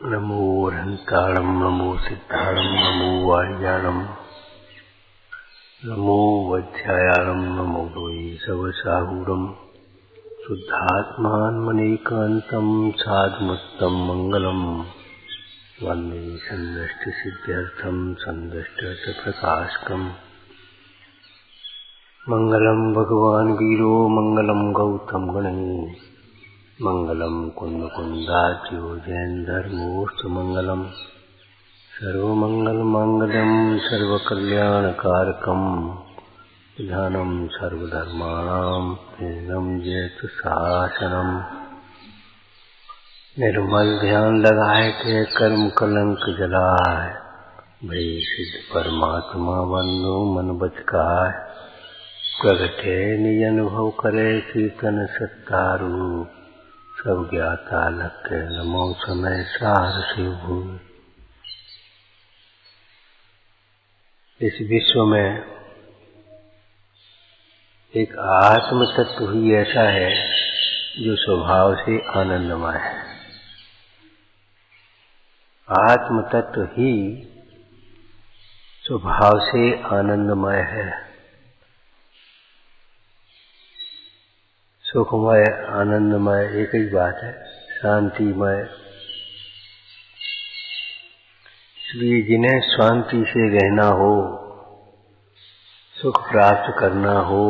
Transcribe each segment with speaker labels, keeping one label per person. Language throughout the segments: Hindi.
Speaker 1: नमो अरहंताणं नमो सिद्धाणं नमो वाणिज्ञानं नमो वैद्यायाणं नमो वैसवसाहूरं शुद्धात्मानमनेकान्तं साधुमत्तं मङ्गलं वन्दे सन्नष्टसिद्ध्यर्थं सन्दष्टप्रकाशकम् मङ्गलं भगवान् वीरो मङ्गलं गौतम गणनी मङ्गलं कुन्दकुन्दाज्यो जैनधर्मोऽस्तु मङ्गलं सर्वमङ्गलमाङ्गल्यं सर्वकल्याणकारकं विधानं सर्वधर्माणां पूर्णं जयतु शासनम् निर्मल ध्यान लगाए के कर्म कलंक जलाए भई सिद्ध परमात्मा बंधु मन बचकाय प्रगटे निज अनुभव करे कीर्तन सत्तारू सब ज्ञाता लग नमो समय सार से भूल। इस विश्व में एक आत्म तत्व ही ऐसा है जो स्वभाव से आनंदमय है। आत्म तत्व ही स्वभाव से आनंदमय है, सुखमय आनंदमय एक ही बात है, शांतिमय। इसलिए जिन्हें शांति से रहना हो, सुख प्राप्त करना हो,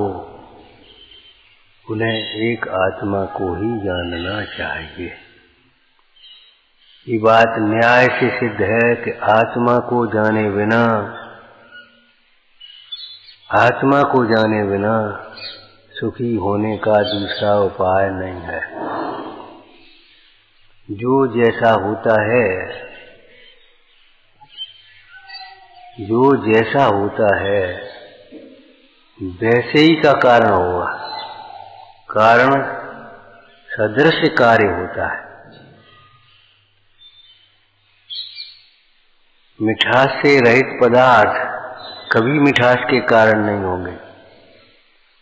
Speaker 1: उन्हें एक आत्मा को ही जानना चाहिए। ये बात न्याय से सिद्ध है कि आत्मा को जाने बिना सुखी होने का दूसरा उपाय नहीं है। जो जैसा होता है वैसे ही का कारण होगा। कारण सदृश कार्य होता है। मिठास से रहित पदार्थ कभी मिठास के कारण नहीं होंगे।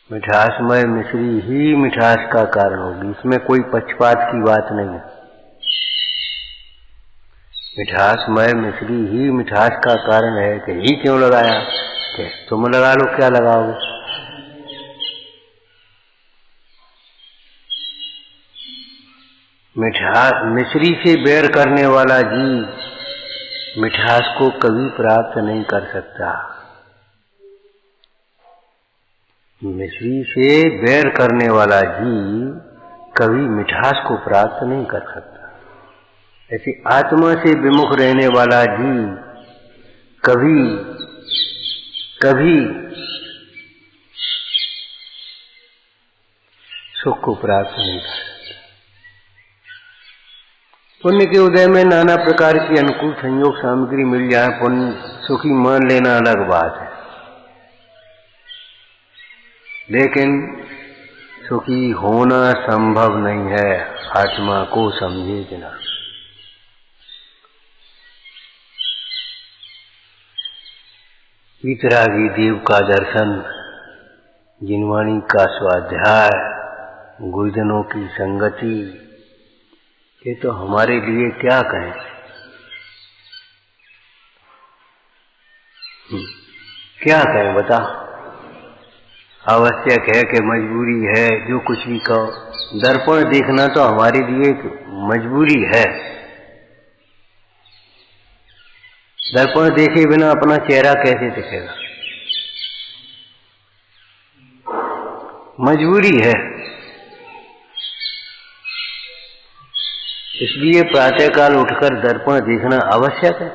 Speaker 1: मिठासमय मिश्री ही मिठास का कारण होगी। इसमें कोई पक्षपात की बात नहीं है। मिठासमय मिश्री ही मिठास का कारण है कि ही क्यों लगाया, कि तुम लगा लो, क्या लगाओगे। मिश्री से बैर करने वाला जीव मिठास को कभी प्राप्त नहीं कर सकता। मिश्री से बैर करने वाला जीव कभी मिठास को प्राप्त नहीं कर सकता। ऐसे आत्मा से विमुख रहने वाला जीव कभी सुख को प्राप्त नहीं कर सकता। पुण्य के उदय में नाना प्रकार की अनुकूल संयोग सामग्री मिल जाए, पुण्य सुखी मान लेना अलग बात है, लेकिन सुखी होना संभव नहीं है आत्मा को समझे बिना। वीतरागी देव का दर्शन, जिनवाणी का स्वाध्याय, गुरुजनों की संगति, ये तो हमारे लिए क्या कहें। क्या कहें बता। आवश्यक है कि मजबूरी है, जो कुछ भी कहो। दर्पण देखना तो हमारे लिए एक मजबूरी है। दर्पण देखे बिना अपना चेहरा कैसे दिखेगा, मजबूरी है। इसलिए प्रातःकाल उठकर दर्पण देखना आवश्यक है।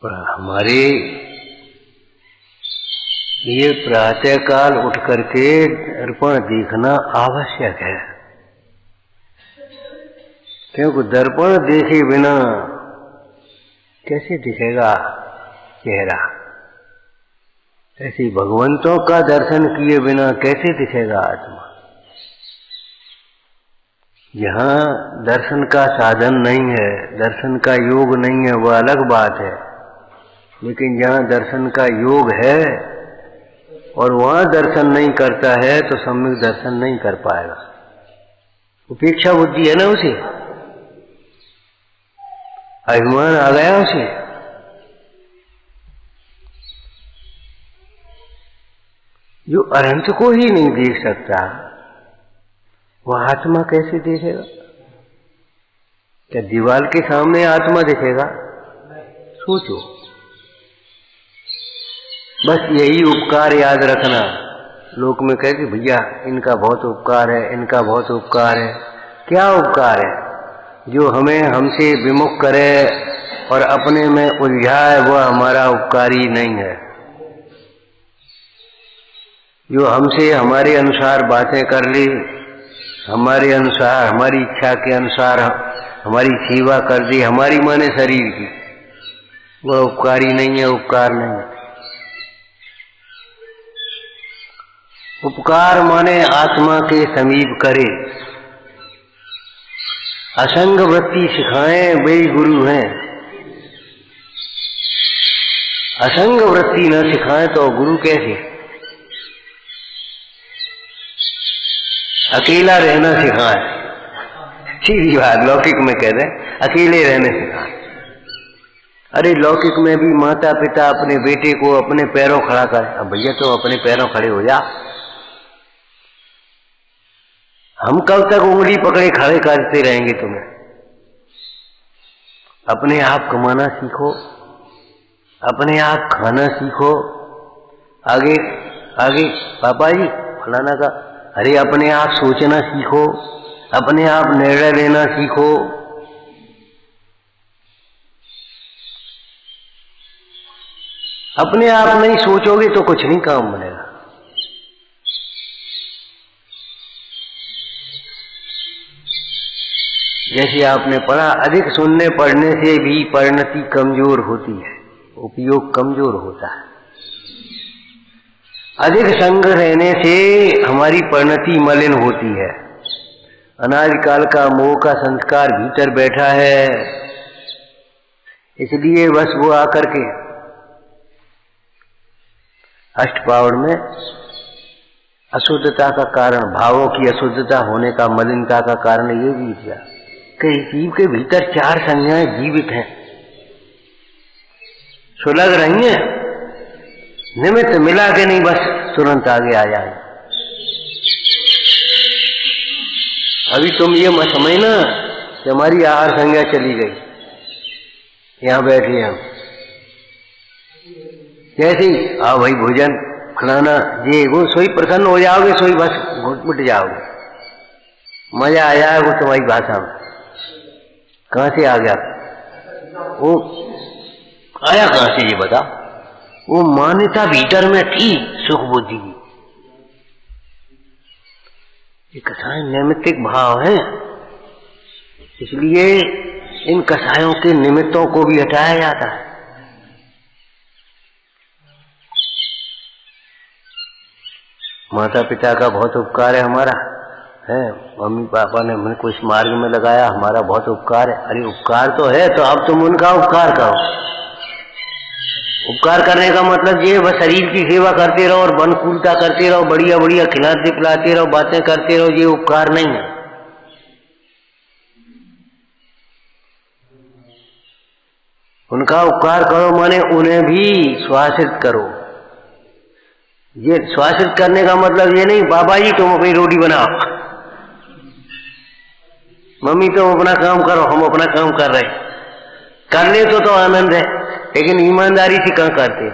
Speaker 1: पर हमारे ये प्रातःकाल उठ करके दर्पण देखना आवश्यक है, क्योंकि दर्पण देखे बिना कैसे दिखेगा चेहरा। ऐसे भगवंतों का दर्शन किए बिना कैसे दिखेगा आत्मा। जहाँ दर्शन का साधन नहीं है, दर्शन का योग नहीं है, वह अलग बात है। लेकिन जहाँ दर्शन का योग है और वहाँ दर्शन नहीं करता है तो सम्यक दर्शन नहीं कर पाएगा। उपेक्षा बुद्धि है ना उसे, अभिमान आ गया उसे। जो अनंत को ही नहीं देख सकता वह आत्मा कैसे देखेगा? क्या दीवार के सामने आत्मा दिखेगा? सोचो। बस यही उपकार याद रखना। लोक में कहते भैया इनका बहुत उपकार है, इनका बहुत उपकार है। क्या उपकार है? जो हमें हमसे विमुख करे और अपने में उलझाए वह हमारा उपकारी नहीं है। जो हमसे हमारे अनुसार बातें कर ली, हमारे अनुसार हमारी इच्छा के अनुसार हमारी सेवा कर दी, हमारी माने शरीर की, वह उपकारी नहीं है, उपकार नहीं है। उपकार माने आत्मा के समीप करे, असंग वृत्ति सिखाएं वे गुरु हैं। असंग वृत्ति न सिखाएं तो गुरु कैसे? अकेला रहना सिखाएं, सीधी बात लौकिक में कह दें, अकेले रहने सिखाएं। अरे लौकिक में भी माता पिता अपने बेटे को अपने पैरों खड़ा कर, अब भैया तो अपने पैरों खड़े हो जा। हम कब तक उंगली पकड़े खड़े करते रहेंगे तुम्हें? अपने आप कमाना सीखो, अपने आप खाना सीखो। आगे आगे पापा जी फलाना का, अरे अपने आप सोचना सीखो, अपने आप निर्णय लेना सीखो। अपने आप नहीं सोचोगे तो कुछ नहीं काम बनेगा। जैसे आपने पढ़ा, अधिक सुनने पढ़ने से भी परिणति कमजोर होती है, उपयोग कमजोर होता है। अधिक संग रहने से हमारी परिणति मलिन होती है। अनादिकाल का मोह का संस्कार भीतर बैठा है, इसलिए बस वो आकर के अष्टपावड़ में अशुद्धता का कारण, भावों की अशुद्धता होने का, मलिनता का कारण ये भी था कि जीव के भीतर चार संज्ञाएं जीवित हैं, सुलग रही हैं, निमित्त मिला के नहीं बस तुरंत आगे आ जाए। अभी तुम ये मत समझना कि हमारी आहार संज्ञा चली गई, यहां बैठे हम जैसे आओ भाई भोजन खिलाना, ये वो सोई प्रसन्न हो जाओगे, सोई बस घुट जाओगे, मजा आ जाएगा तुम्हारी भाषा में। कहां से आ गया वो? आया कहां से ये बता? वो मान्यता भीतर में थी सुख बुद्धि की। ये कसाय नैमित्तिक भाव है, इसलिए इन कसायों के निमित्तों को भी हटाया जाता है। माता पिता का बहुत उपकार है हमारा, है मम्मी पापा ने हमें कुछ मार्ग में लगाया, हमारा बहुत उपकार है। अरे उपकार तो है, तो अब तुम उनका उपकार करो। उपकार करने का मतलब ये बस शरीर की सेवा करते रहो और बनकूलता करते रहो, बढ़िया बढ़िया खिलाते पिलाते रहो, बातें करते रहो, ये उपकार नहीं है। उनका उपकार करो माने उन्हें भी श्वासित करो। ये श्वासित करने का मतलब ये नहीं बाबा जी तुम अपनी रोटी बनाओ, मम्मी तुम अपना काम करो, हम अपना काम कर रहे। करने तो आनंद है, लेकिन ईमानदारी से कहाँ करते?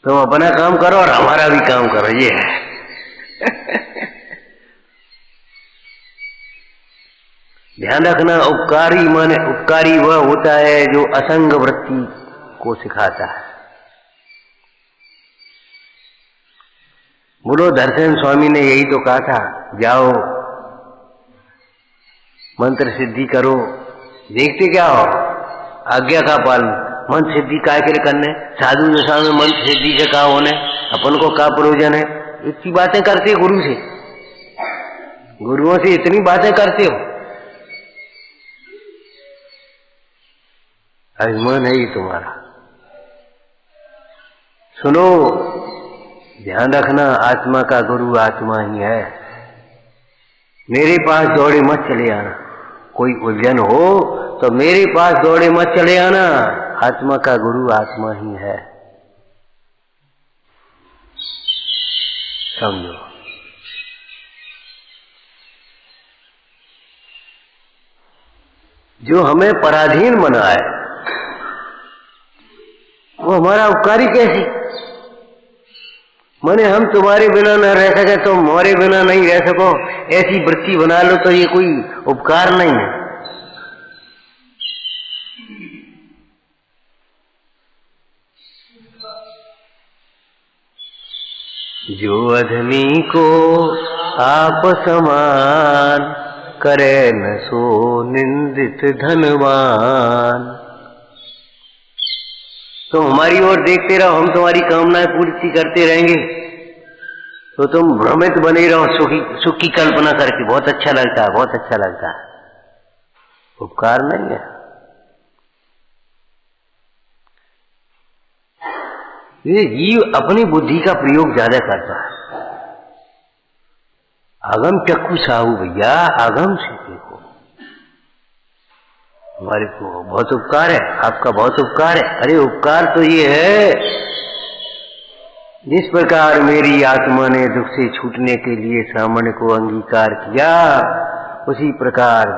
Speaker 1: तुम अपना काम करो और हमारा भी काम करो, ये है। ध्यान रखना, उपकारी माने उपकारी वह होता है जो असंग वृत्ति को सिखाता है। बोलो दर्शन स्वामी ने यही तो कहा था, जाओ मंत्र सिद्धि करो, देखते क्या हो? आज्ञा का पालन। मंत्र सिद्धि काय के करने? साधु दशा में मंत्र सिद्धि से क्या होने? अपन को क्या प्रयोजन है? इतनी बातें करते हो गुरु से, गुरुओं से इतनी बातें करते हो, अभिमान है ही तुम्हारा। सुनो, ध्यान रखना, आत्मा का गुरु आत्मा ही है। मेरे पास दौड़े मत चले आना। कोई उलझन हो तो मेरे पास दौड़े मत चले आना। आत्मा का गुरु आत्मा ही है, समझो। जो हमें पराधीन बनाए वो हमारा उपकारी कैसे? माने हम तुम्हारे बिना न रह सके तो हमारे बिना नहीं रह सको, ऐसी वृत्ति बना लो तो ये कोई उपकार नहीं है। जो अधमी को आप समान, करे न सो निंदित धनवान। तुम हमारी ओर देखते रहो, हम तुम्हारी कामनाएं पूरी करते रहेंगे तो तुम भ्रमित बने रहो, सुख की कल्पना करके। बहुत अच्छा लगता है, बहुत अच्छा लगता है। उपकार नहीं है ये। जीव अपनी बुद्धि का प्रयोग ज्यादा करता है। आगम चक्कू साहू भैया, आगम से देखो। हमारे को बहुत उपकार है, आपका बहुत उपकार है। अरे उपकार तो ये है, जिस प्रकार मेरी आत्मा ने दुख से छूटने के लिए सामान्य को अंगीकार किया, उसी प्रकार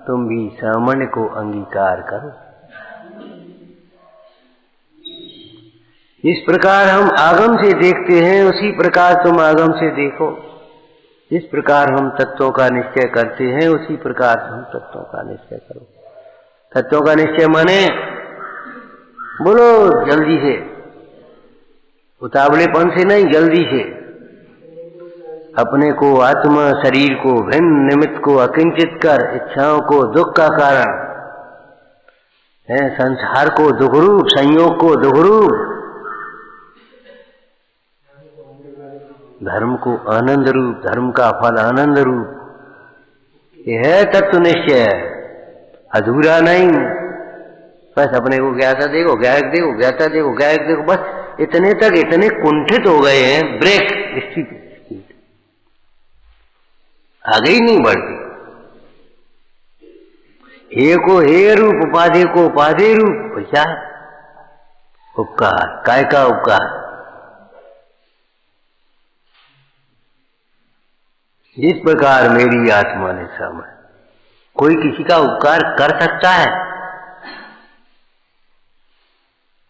Speaker 1: तुम भी सामान्य को अंगीकार करो। जिस प्रकार हम आगम से देखते हैं उसी प्रकार तुम आगम से देखो। जिस प्रकार हम तत्वों का निश्चय करते हैं उसी प्रकार हम तत्वों का निश्चय करो। तत्वों का निश्चय माने, बोलो जल्दी से, उतावलेपन से नहीं, जल्दी से। अपने को, आत्मा, शरीर को, भिन्न निमित्त को अकिंचित कर, इच्छाओं को दुख का कारण है, संसार को दुखरूप, संयोग को दुखरूप, धर्म को आनंद रूप, धर्म का फल आनंद रूप। यह है तत्व निश्चय, अधूरा नहीं। बस अपने को ज्ञाता देखो, ज्ञायक देखो, ज्ञाता देखो, ज्ञायक देखो, बस इतने तक इतने कुंठित हो गए हैं, ब्रेक स्थिति आगे ही नहीं बढ़ती। हे को हे रूप, उपाधि को उपाधि रूप। भैया उपकार, काय का उपकार? जिस प्रकार मेरी आत्मा ने समझ, कोई किसी का उपकार कर सकता है?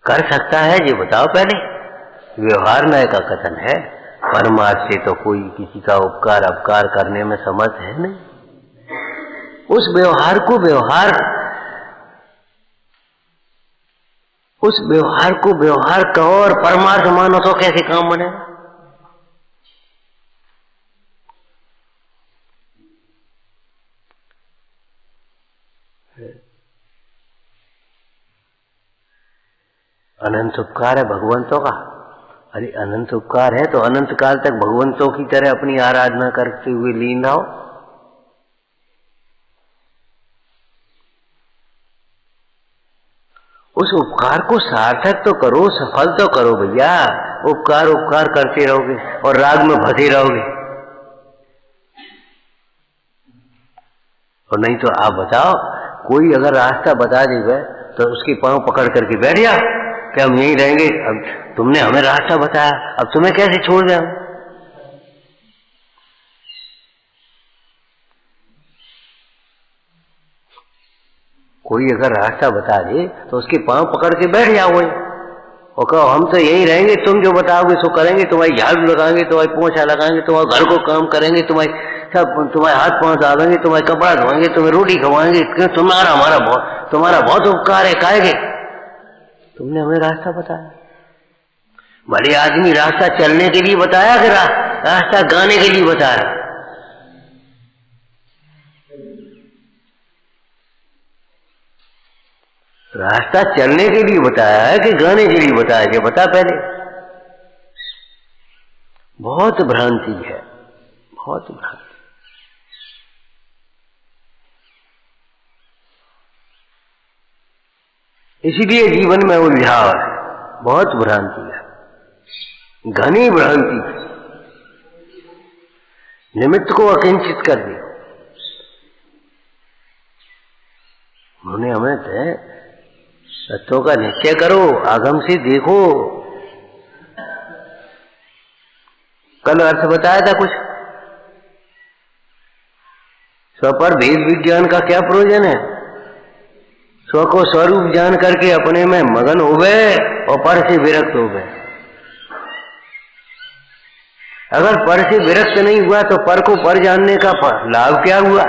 Speaker 1: कर सकता है ये बताओ पहले। व्यवहार नय का कथन है, परमार्थ से तो कोई किसी का उपकार अपकार करने में समर्थ है नहीं। उस व्यवहार को व्यवहार कहो और परमार्थ मानो तो कैसे काम बनेगा? अनंत उपकार है भगवंतों का। अरे अनंत उपकार है तो अनंत काल तक भगवंतों की तरह अपनी आराधना करते हुए लीन रहो। उस उपकार को सार्थक तो करो, सफल तो करो भैया। उपकार उपकार करते रहोगे और राग में फंसे रहोगे। और नहीं तो आप बताओ, कोई अगर रास्ता बता देगा तो उसके पांव पकड़ करके बैठ जा कि हम यहीं रहेंगे। अब तुमने हमें रास्ता बताया, अब तुम्हें कैसे छोड़ दें? कोई अगर रास्ता बता दे तो उसके पांव पकड़ के बैठ जाओ और कहो हम तो यहीं रहेंगे, तुम जो बताओगे सो करेंगे। तुम्हारी झाड़ू लगाएंगे, तुम्हारी पोछा लगाएंगे, तुम्हारे घर को काम करेंगे, तुम्हारे हाथ पांव दाबेंगे, तुम्हारे कपड़ा धोएंगे, तुम्हें रोटी खवाएंगे। तुम्हारा बहुत उपकार है। काहे तुमने हमें रास्ता बताया। भले आदमी रास्ता चलने के लिए बताया कि रास्ता गाने के लिए बताया? रास्ता चलने के लिए बताया है कि गाने के लिए बताया? कि बता पहले। बहुत भ्रांति है, बहुत भ्रांति। इसीलिए जीवन में उलझाव है, बहुत भ्रांति है। घनी भ्रांति, निमित्त को अकिंचित कर दिया। उन्होंने हमें तत्वों का निश्चय करो, आगम से देखो। कल अर्थ बताया था कुछ, स्व पर भेद विज्ञान का क्या प्रयोजन है? स्व को स्वरूप जान करके अपने में मगन हो गए और पर से विरक्त हो गए। अगर पर से विरक्त नहीं हुआ तो पर को पर जानने का लाभ क्या हुआ?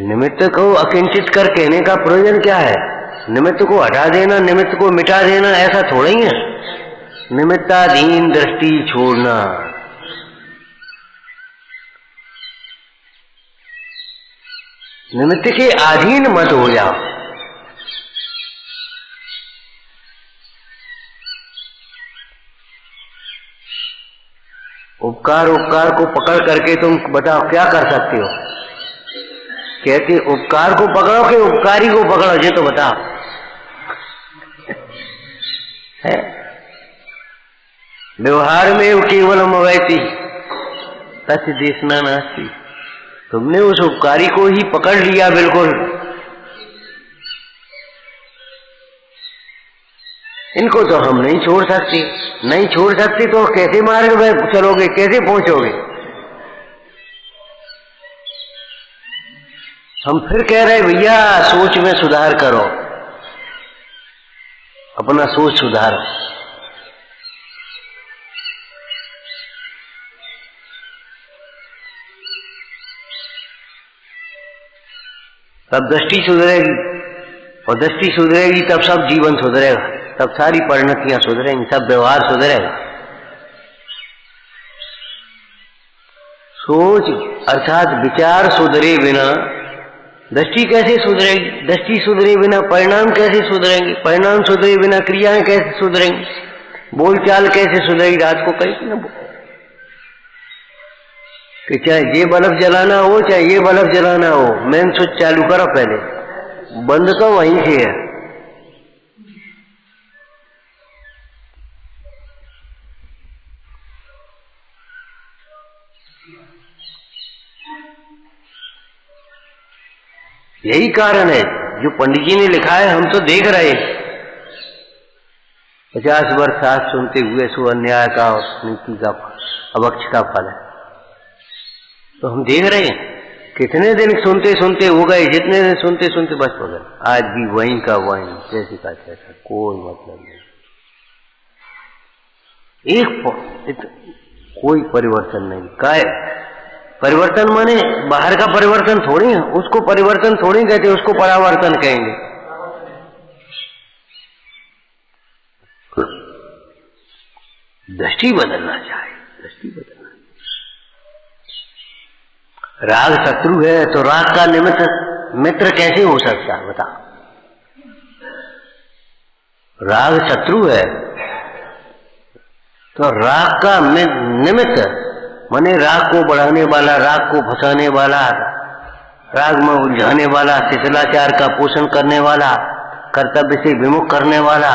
Speaker 1: निमित्त को अकिंचित कर कहने का प्रयोजन क्या है? निमित्त को हटा देना, निमित्त को मिटा देना, ऐसा थोड़ा ही है। निमित्ताधीन दृष्टि छोड़ना। निमित्त के अधीन मत हो जाओ। उपकार उपकार को पकड़ करके तुम बताओ क्या कर सकते हो? कहते उपकार को पकड़ो कि उपकारी को पकड़ो, ये तो बताओ। है व्यवहार में केवलम अवैति तस्य देशना नास्ति। तुमने उस उपकारी को ही पकड़ लिया बिल्कुल। इनको तो हम नहीं छोड़ सकते, नहीं छोड़ सकते तो कैसे मार्ग में चलोगे, कैसे पहुंचोगे? हम फिर कह रहे भैया सोच में सुधार करो, अपना सोच सुधारो। तब दृष्टि सुधरेगी, और दृष्टि सुधरेगी तब सब जीवन सुधरेगा, तब सारी परिणतियां सुधरेंगी, सब व्यवहार सुधरेगा। सोच अर्थात विचार सुधरे बिना दृष्टि कैसे सुधरेगी? दृष्टि सुधरे बिना परिणाम कैसे सुधरेंगे? परिणाम सुधरे बिना क्रियाएं कैसे सुधरेंगी? बोलचाल कैसे सुधरेगी? रात को कहीं ना कि चाहे ये बल्ब जलाना हो चाहे ये बल्ब जलाना हो, मेन स्विच चालू करो पहले, बंद तो वहीं से है। यही कारण है जो पंडित जी ने लिखा है, हम तो देख रहे हैं। 50 वर्ष साथ सुनते हुए सो अन्याय का और नीति का अवक्ष का फल है। तो हम देख रहे हैं कितने दिन सुनते सुनते हो गए, जितने दिन सुनते सुनते बस हो गए। आज भी वहीं का वहीं, जैसे का तैसा, कोई मतलब नहीं। कोई परिवर्तन नहीं। काय परिवर्तन माने बाहर का परिवर्तन थोड़ी है, उसको परिवर्तन थोड़ी कहते, उसको परावर्तन कहेंगे। दृष्टि बदलना चाहिए, दृष्टि बदलना। राग शत्रु है तो राग का निमित्त मित्र कैसे हो सकता है बता? राग शत्रु है तो राग का निमित्त माने राग को बढ़ाने वाला, राग को फंसाने वाला, राग में उलझाने वाला, शिथिलाचार का पोषण करने वाला, कर्तव्य से विमुख करने वाला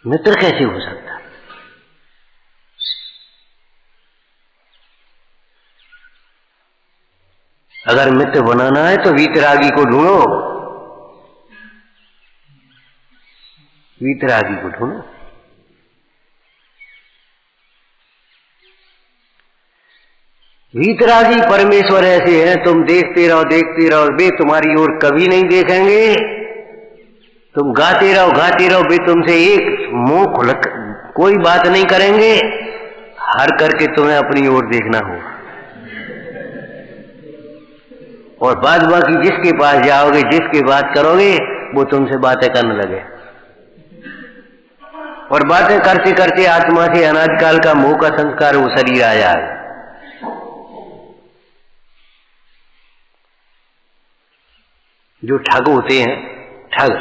Speaker 1: मित्र कैसे हो सकता? अगर मित्र बनाना है तो वीतरागी को ढूंढो, वीतरागी को ढूंढो। वीतरागी परमेश्वर ऐसे हैं, तुम देखते रहो, वे तुम्हारी ओर कभी नहीं देखेंगे। तुम गाते रहो, वे तुमसे एक मुंह खुल कोई बात नहीं करेंगे। हर करके तुम्हें अपनी ओर देखना होगा, और बाद बाकी जिसके पास जाओगे, जिसकी बात करोगे, वो तुमसे बातें करने लगे, और बातें करते करते आत्मा से अनादिकाल का मोह का संस्कार वो शरीर आ जाए। जो ठग होते हैं, ठग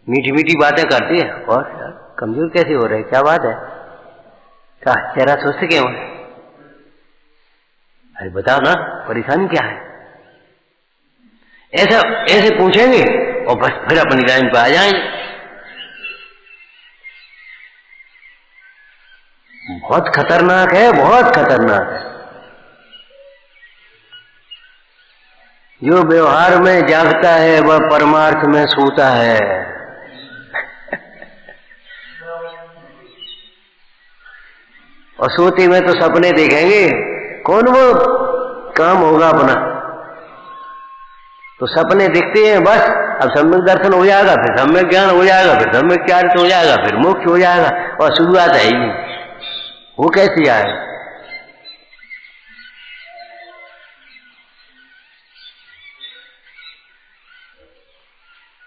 Speaker 1: मीठी मीठी बातें करते हैं, और कमजोर कैसे हो रहे, क्या बात है, क्या चेहरा स्वस्थ क्यों है? अरे बताओ ना, परेशानी क्या है? ऐसा ऐसे पूछेंगे और बस फिर अपनी लाइन पे आ जाएंगे। बहुत खतरनाक है, बहुत खतरनाक है। जो व्यवहार में जागता है वह परमार्थ में सोता है। और सोते में तो सपने देखेंगे, कौन वो काम होगा अपना। तो सपने दिखते हैं बस। अब सम्यक दर्शन हो जाएगा, फिर सम्यक ज्ञान हो जाएगा, फिर सम्यक चारित्र हो जाएगा, फिर मोक्ष हो जाएगा, और शुरुआत है ही वो कैसे आएगा।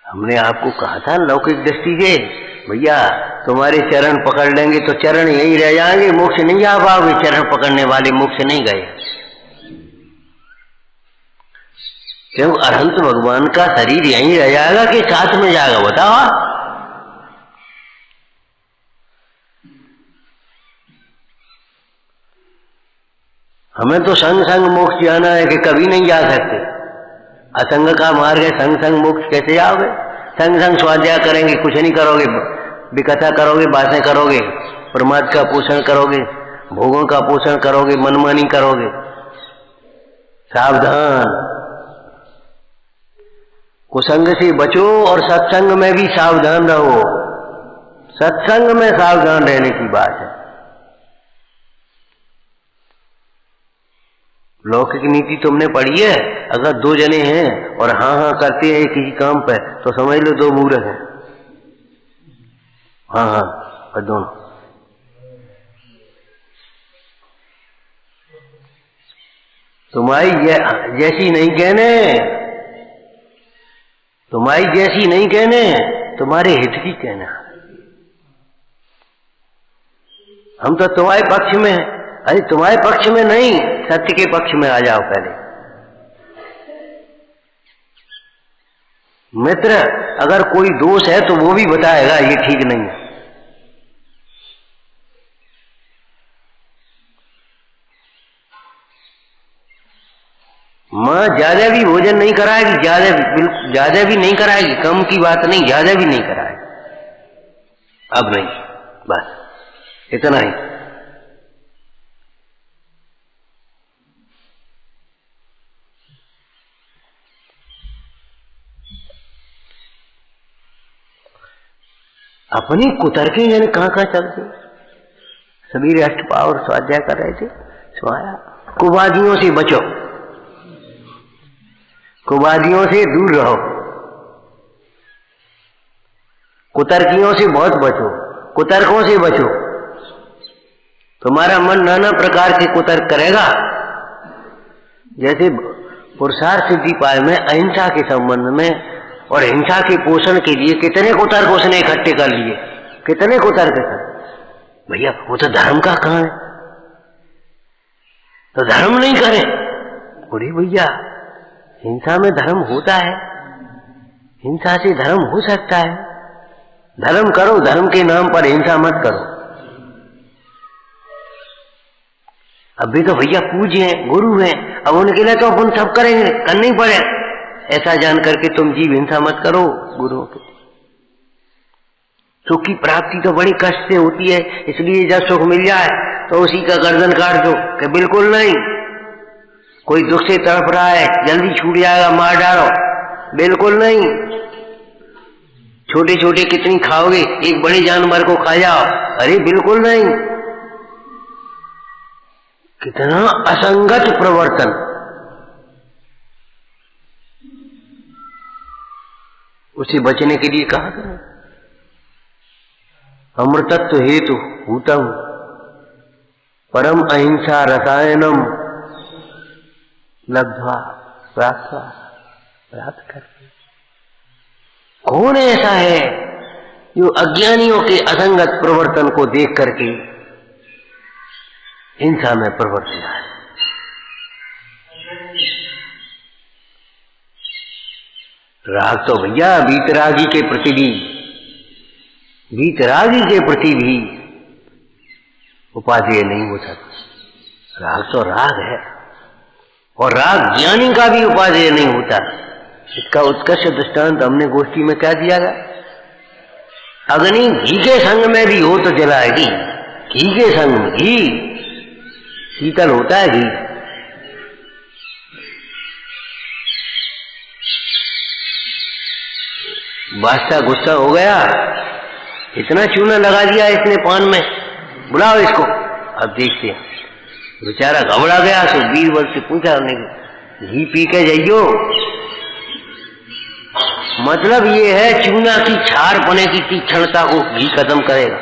Speaker 1: हमने आपको कहा था लौकिक दृष्टि से, भैया तुम्हारे चरण पकड़ लेंगे तो चरण यही रह जाएंगे, मोक्ष नहीं जा पाओगे। चरण पकड़ने वाले मोक्ष नहीं गए, क्यों? अरहंत भगवान का शरीर यहीं रह जाएगा कि साथ में जाएगा, बताओ। हमें तो संग संग मोक्ष जाना है कि कभी नहीं जा सकते। असंग का मार्ग है, संग संग मोक्ष कैसे जाओगे? संग संग स्वाध्याय करेंगे, कुछ नहीं करोगे, विकथा करोगे, बातें करोगे, प्रमाद का पोषण करोगे, भोगों का पोषण करोगे, मनमानी करोगे। सावधान, कुसंग से बचो और सत्संग में भी सावधान रहो। सत्संग में सावधान रहने की बात है। लौकिक नीति तुमने पढ़ी है? अगर दो जने हैं और हाँ हाँ करते हैं किसी काम पे, तो समझ लो दो मूर्ख हैं। हाँ हाँ और दोनों। तुम्हारी जैसी नहीं कहने, तुम्हारी जैसी नहीं कहने, तुम्हारे हित की कहना। हम तो तुम्हारे पक्ष में हैं। अरे तुम्हारे पक्ष में नहीं, सत्य के पक्ष में आ जाओ पहले। मित्र, अगर कोई दोष है तो वो भी बताएगा ये ठीक नहीं है। मां ज्यादा भी भोजन नहीं कराएगी, ज्यादा भी नहीं कराएगी, कम की बात नहीं, ज्यादा भी नहीं कराएगी। अब नहीं, बस इतना ही। अपनी कुतर्के यानी कहां कहां चलते। सभी अष्टपाव और स्वाध्याय कर रहे थे, स्वाया। कुवादियों से बचो, कुवादियों से दूर रहो, कुतर्कियों से बहुत बचो, कुतर्कों से बचो। तुम्हारा मन नाना प्रकार के कुतर्क करेगा। जैसे पुरुषार्थ सिद्धि पाए में अहिंसा के संबंध में और हिंसा के पोषण के लिए कितने कुतर्क उसने इकट्ठे कर लिए, कितने कुतर्क कर। भैया वो तो धर्म का काम है, तो धर्म नहीं करे। बोले भैया हिंसा में धर्म होता है, हिंसा से धर्म हो सकता है। धर्म करो, धर्म के नाम पर हिंसा मत करो। अभी तो भैया पूज्य हैं, गुरु हैं, अब उनके लिए तो अपन सब करेंगे, करनी पड़े। ऐसा जान करके तुम जीव हिंसा मत करो गुरुओं के। सुख की प्राप्ति तो बड़ी कष्ट से होती है, इसलिए जब सुख मिल जाए तो उसी का गर्दन काट दो कि बिल्कुल नहीं। कोई दुख से तड़प रहा है, जल्दी छूट जाएगा, मार डालो, बिल्कुल नहीं। छोटे छोटे कितनी खाओगे, एक बड़े जानवर को खा जाओ, अरे बिल्कुल नहीं। कितना असंगत प्रवर्तन। उसे बचने के लिए कहा करें। अमृतत्व हेतु भूतम परम अहिंसा रसायनम लब्ध्वा प्राप्त करते। कौन ऐसा है जो अज्ञानियों के असंगत प्रवर्तन को देख करके हिंसा में प्रवृत्त है? राग तो भैया वीतरागी के प्रति भी, वीतरागी के प्रति भी उपादेय नहीं हो सकता। राग तो राग है, और राग ज्ञानी का भी उपादेय नहीं होता। इसका उत्कृष्ट दृष्टांत हमने गोष्ठी में क्या दिया गया? अग्नि घी के संग में भी हो तो जलाएगी, घी के संग में, घी शीतल होता है घी। बादशाह गुस्सा हो गया, इतना चूना लगा दिया इसने पान में, बुलाओ इसको। अब देखते हैं, बेचारा घबरा गया। तो बीरबल से पूछा उन्होंने, घी पी के जाइयो। मतलब ये है चूना की छार पने की तीक्ष्णता को घी खत्म करेगा,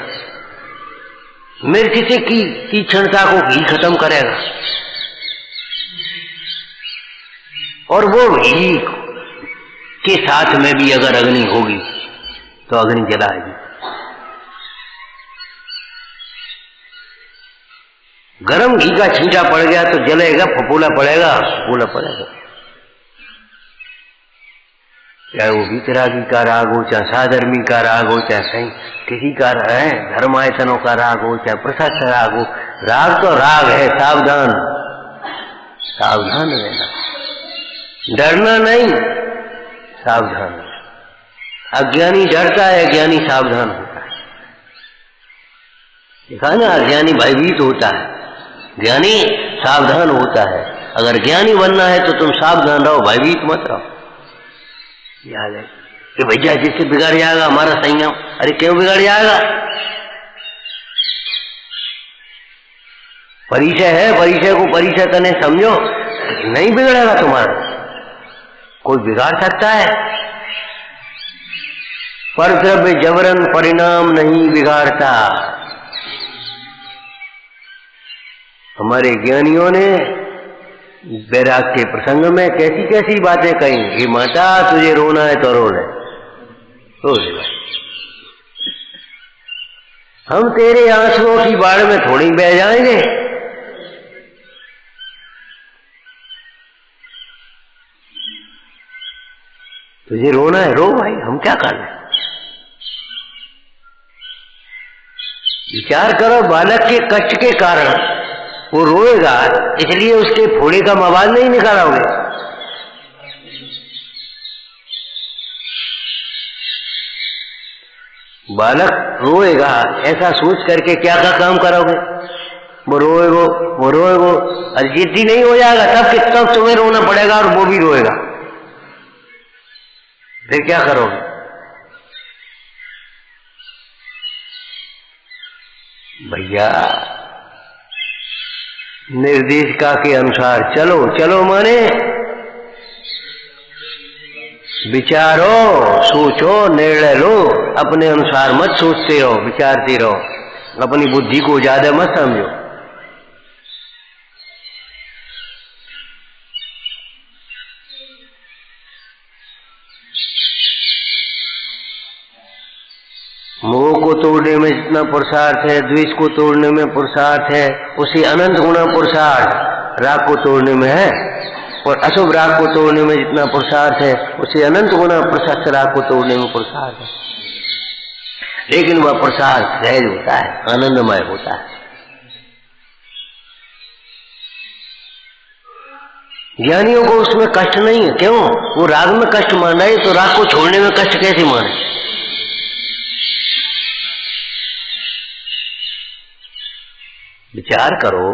Speaker 1: मिर्च से की तीक्ष्णता को घी खत्म करेगा। और वो घी के साथ में भी अगर अग्नि होगी तो अग्नि जलाएगी। गरम घी का छींटा पड़ गया तो जलेगा, फफूला पड़ेगा, फफूला पड़ेगा। चाहे वो वितरागी का राग हो, चाहे साधर्मी का राग हो, चाहे कहीं किसी का है धर्मायतनों का राग हो, चाहे प्रशस्त राग हो, राग तो राग है। सावधान, सावधान रहना, डरना नहीं, सावधान। अज्ञानी डरता है, ज्ञानी सावधान होता है। देखा ना, अज्ञानी भयभीत होता है, ज्ञानी सावधान होता है। अगर ज्ञानी बनना है तो तुम सावधान रहो, भयभीत मत रहो। याद है कि भैया जिससे बिगड़ जाएगा हमारा संयम। अरे क्यों बिगड़ जाएगा? परिचय है, परिचय को परिचय करने समझो, नहीं बिगड़ेगा तुम्हारा। कोई बिगाड़ सकता है? पर द्रव्य जबरन परिणाम नहीं बिगाड़ता। हमारे ज्ञानियों ने बैराग के प्रसंग में कैसी कैसी बातें कही। हे माता, तुझे रोना है तो रो ले, रो ले। हम तेरे आंसुओं की बाढ़ में थोड़ी बह जाएंगे। तुझे रोना है, रो भाई, हम क्या कर रहे हैं? विचार करो, बालक के कष्ट के कारण वो रोएगा, इसलिए उसके फोड़े का आवाज नहीं निकालोगे। बालक रोएगा ऐसा सोच करके क्या क्या काम करोगे? वो रोएगो, वो रोएगो, और जिद्दी नहीं हो जाएगा तब कितना तुम्हें रोना पड़ेगा और वो भी रोएगा। फिर क्या करोगे? भैया निर्देशिका के अनुसार चलो, चलो माने विचारो, सोचो, निर्णय लो। अपने अनुसार मत सोचते रहो, विचारते रहो, अपनी बुद्धि को ज्यादा मत समझो। मोह को तोड़ने में जितना पुरुषार्थ है, द्वेष को तोड़ने में पुरुषार्थ है, उसी अनंत गुना पुरुषार्थ राग को तोड़ने में है। और अशुभ राग को तोड़ने में जितना पुरुषार्थ है, उसी अनंत गुना प्रशस्त राग को तोड़ने में पुरुषार्थ है। लेकिन वह पुरुषार्थ सहज होता है, आनंदमय होता है। ज्ञानियों को उसमें कष्ट नहीं है। क्यों? वो राग में कष्ट मान रहे, तो राग को छोड़ने में कष्ट कैसे माने? विचार करो,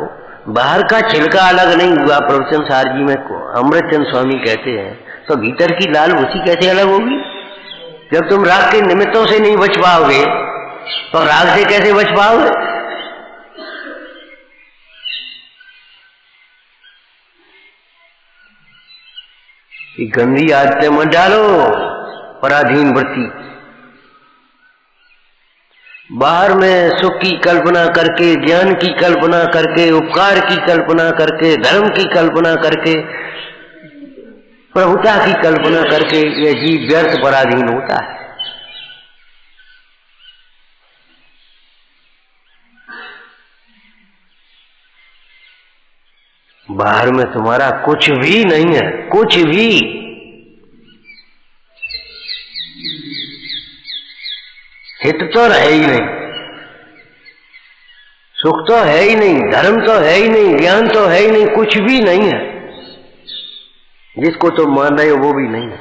Speaker 1: बाहर का छिलका अलग नहीं हुआ। प्रवचन सार जी में अमृतचंद स्वामी कहते हैं, तो भीतर की लाल भूसी कैसे अलग होगी? जब तुम राग के निमित्तों से नहीं बच पाओगे तो राग से कैसे बच पाओगे? ये गंदी आदतें मत डालो, पराधीन वृत्ति। बाहर में सुख की कल्पना करके, ज्ञान की कल्पना करके, उपकार की कल्पना करके, धर्म की कल्पना करके, प्रभुता की कल्पना करके यह जीव व्यर्थ पराधीन होता है। बाहर में तुम्हारा कुछ भी नहीं है, कुछ भी। हित तो है ही नहीं, सुख तो है ही नहीं, धर्म तो है ही नहीं, ज्ञान तो है ही नहीं, कुछ भी नहीं है। जिसको तुम मान रहे हो वो भी नहीं है।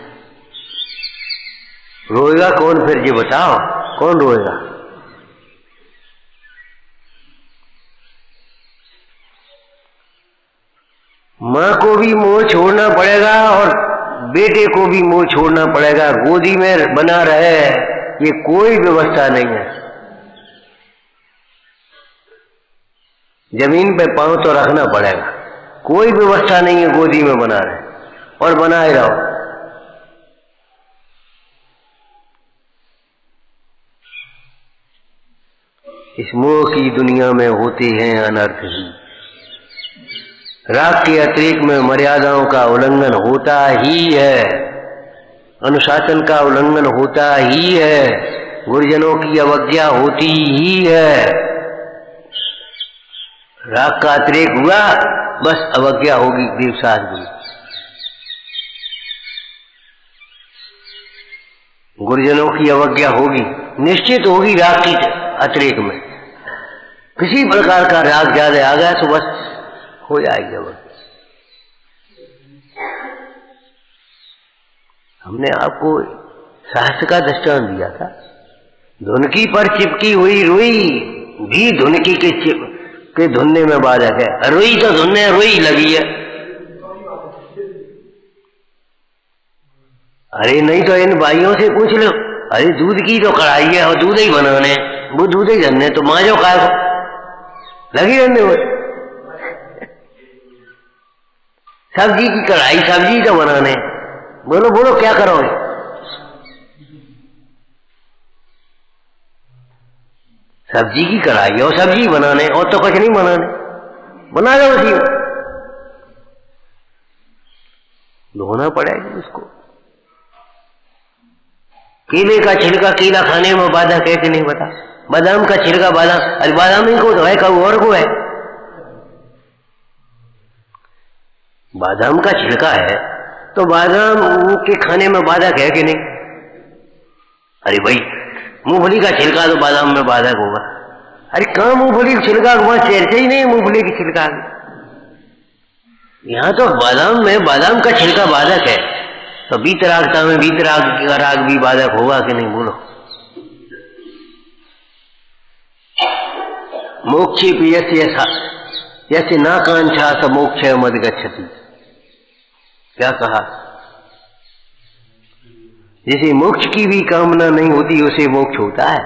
Speaker 1: रोएगा कौन फिर? ये बताओ, कौन रोएगा? माँ को भी मोह छोड़ना पड़ेगा और बेटे को भी मोह छोड़ना पड़ेगा। गोदी में बना रहे ये कोई व्यवस्था नहीं है। जमीन पे पांव तो रखना पड़ेगा। कोई व्यवस्था नहीं है गोदी में बना रहे और बनाए रहो। इस मोह की दुनिया में होते हैं अनर्थ ही। राग के अतिरिक्त में मर्यादाओं का उल्लंघन होता ही है, अनुशासन का उल्लंघन होता ही है, गुरुजनों की अवज्ञा होती ही है। राग का अतिरेक हुआ बस अवज्ञा होगी देवसास गुरु। गुरुजनों की अवज्ञा होगी, निश्चित होगी। राग की अतिरेक में किसी प्रकार का राग ज्यादा आ गया तो बस हो जाएगी अवज्ञा। हमने आपको शास्त्र का दृष्टांत दिया था। धुनकी पर चिपकी हुई रुई भी धुनकी के धुनने में बाधक है। रुई तो धुनने रुई लगी है। अरे नहीं तो इन भाइयों से पूछ लो। अरे दूध की तो कढ़ाई है और दूध ही बनाने, वो दूध ही जनने तो माँ जो खाए लगी रहने हुए। सब्जी की कढ़ाई, सब्जी तो बनाने। बोलो बोलो क्या करोगे? सब्जी की कढ़ाई और सब्जी बनाने और तो कुछ नहीं बनाने। बना दो उसी में, धोना पड़ेगा उसको। केले का छिलका केला खाने में बाधक है कि नहीं बता? बादाम का छिलका बादाम, अरे बादाम ही को तो है, कब और को है। बादाम का छिलका है तो बादाम के खाने में बाधक है कि नहीं? अरे भाई मूंगफली का छिलका तो बादाम में बाधक होगा। अरे कहाँ मूंगफली का छिलका वहां चेरते ही नहीं। मूंगफली की छिलका यहाँ तो बादाम में बादाम का छिलका बाधक है, तो वीतरागता में वीतराग का राग भी बाधक होगा कि नहीं? बोलो। मोक्षे यस्य नाकांक्षा स मोक्ष मद गच्छति। क्या कहा? जैसे मोक्ष की भी कामना नहीं होती उसे मोक्ष होता है।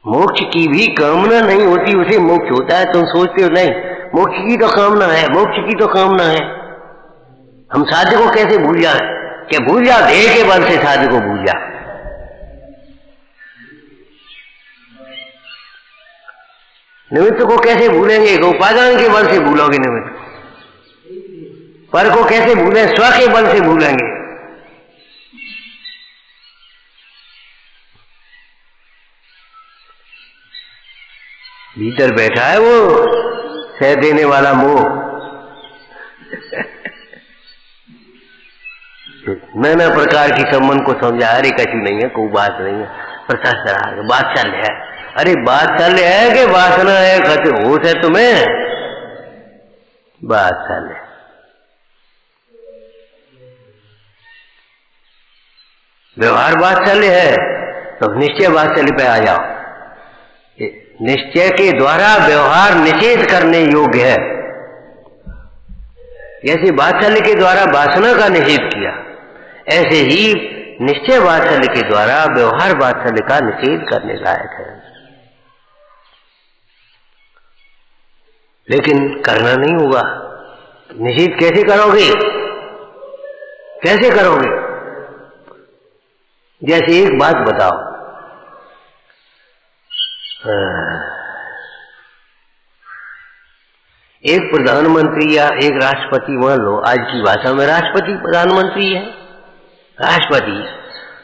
Speaker 1: मोक्ष की भी कामना नहीं होती उसे मोक्ष होता है। तुम सोचते हो नहीं मोक्ष की तो कामना है, मोक्ष की तो कामना है। हम साध्य को कैसे भूल जाए? क्या भूल जा? देह के बल से साध्य को भूल जा। निमित्त को कैसे भूलेंगे? उपादान के बल से भूलोगे निमित्त। पर को कैसे भूलें? स्व के बल से भूलेंगे। भीतर बैठा है वो सह देने वाला मोह। नाना प्रकार की संबंध को समझा। अरे कछु नहीं है, कोई बात नहीं है, प्रशस्त बात चल है। अरे बात चल है कि वासना है? कहते होश है तुम्हें? बात चल है। व्यवहार बात चल है तो निश्चय बात चल पे आ जाओ। निश्चय के द्वारा व्यवहार निषेध करने योग्य है। जैसे वात्सल्य के द्वारा वासना का निषेध किया, ऐसे ही निश्चय वात्सल्य के द्वारा व्यवहार वात्सल्य का निषेध करने लायक है। लेकिन करना नहीं होगा। निषेध कैसे करोगे? कैसे करोगे? जैसे एक बात बताओ, एक प्रधानमंत्री या एक राष्ट्रपति, मान लो आज की भाषा में राष्ट्रपति प्रधानमंत्री है, राष्ट्रपति